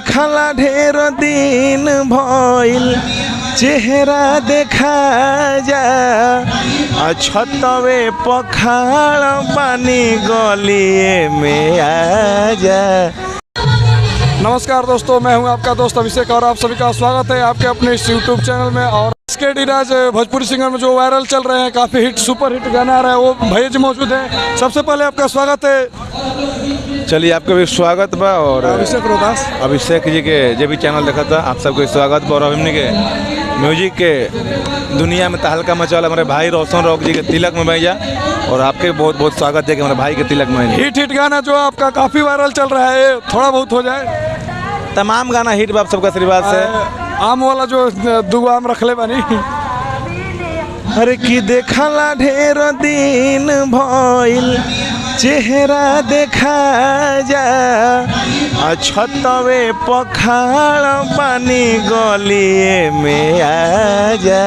देखला ढेर दिन भइल चेहरा देखा जा छतवे पखाड़ पानी गलिए में आ जा। नमस्कार दोस्तों, मैं हूं आपका दोस्त अभिषेक और आप सभी का स्वागत है आपके अपने इस यूट्यूब चैनल में। और इसके डिराज भोजपुरी सिंगर में जो वायरल चल रहे हैं, काफ़ी हिट सुपर हिट गाना आ रहा है, वो भैया जी मौजूद है। सबसे पहले आपका स्वागत है। चलिए आपका भी स्वागत बा। और अभिषेक जी के जो भी चैनल देखा था आप सबको स्वागत बा। और हमने के म्यूजिक के दुनिया में तहलका मचा हमारे भाई रोशन रॉक जी के तिलक में भैया, और आपके बहुत बहुत स्वागत है कि हमारे भाई के तिलक में। हिट गाना जो आपका काफ़ी वायरल चल रहा है, थोड़ा बहुत हो जाए। तमाम गाना हिट बाप सबका आशीर्वाद से। आम वाला जो दो आम रखले बानी। अरे की देखला ढेर दिन भइल चेहरा देखा जा छतवे पखाड़ पानी गलिए में आ जा।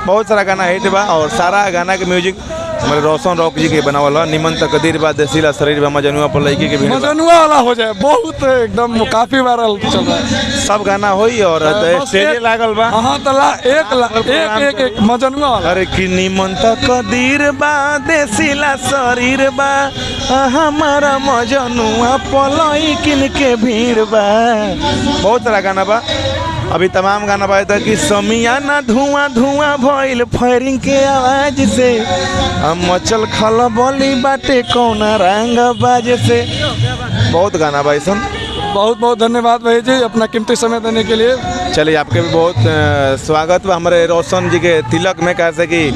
बहुत सारा गाना हिट बा और सारा गाना के म्यूजिक हमारे रोशन रॉक जी के बनावल है। निमन तकदीर बा देसीला शरीर बा मजनुआ पर लड़की के भी मजनुआ वाला हो जाए, बहुत एकदम काफी वायरल चल रहा है। सब गाना होई और स्टेज लागल बा। हां तला एक मजनुआ वाला। अरे कि निमन तकदीर बा देसीला शरीर बा हमारा मजनुआ पर लड़किन के भीड़ बा। बहुत सारा गाना बा। अभी तमाम गाना बात है कि समियाना धुआं धुआं भइल फायरिंग के आवाज से हम मचल खल बोली बाटे कौना रंग बाज से। बहुत गाना भाई सन। बहुत बहुत धन्यवाद भाई जी अपना कीमती समय देने के लिए। चलिए आपके भी बहुत स्वागत बा हमारे रोशन जी के तिलक में। कैसे कि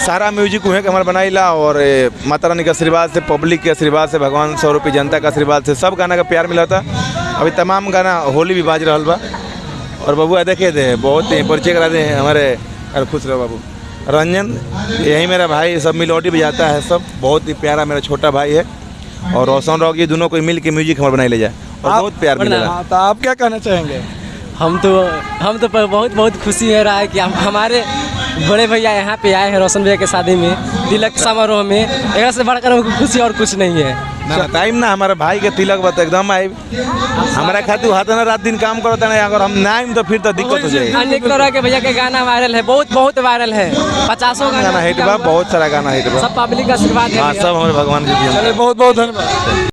सारा म्यूजिक उन्हें हमारे बनाईला और माता रानी के आशीर्वाद से, पब्लिक के आशीर्वाद से, भगवान स्वरूपी जनता का आशीर्वाद से सब गाना का प्यार मिला था। अभी तमाम गाना होली भी बाज रहा बा। और बबुआ देखे थे बहुत ही परिचय करा दे हमारे। अरे खुश रहो बाबू। रंजन यही मेरा भाई, सब मिलोडी बजाता है, सब बहुत ही प्यारा मेरा छोटा भाई है। और रोशन रॉक ये दोनों को मिल के म्यूजिक हमारे बनाई ले जाए और बहुत प्यार मिला। तो आप क्या कहना चाहेंगे? हम तो बहुत बहुत खुशी हो रहा है कि हमारे बड़े भैया यहाँ पे आए हैं रोशन भैया के शादी में, तिलक समारोह में। एक से बढ़कर हमको खुशी और कुछ नहीं है। ना टाइम ना हमारे भाई के तिलक बता एकदम आई हमारा खातिर हाथ ना रात दिन काम करता है। अगर हम ना आइम तो फिर तो दिक्कत हो जाएगी। अनेक तरह के भैया के गाना वायरल है, बहुत वायरल है। 50 गाना हिट बा, बहुत सारा गाना हिट बा। सब पब्लिक का आशीर्वाद है। सब हमारे भगवान के दिए। बहुत बहुत धन्यवाद।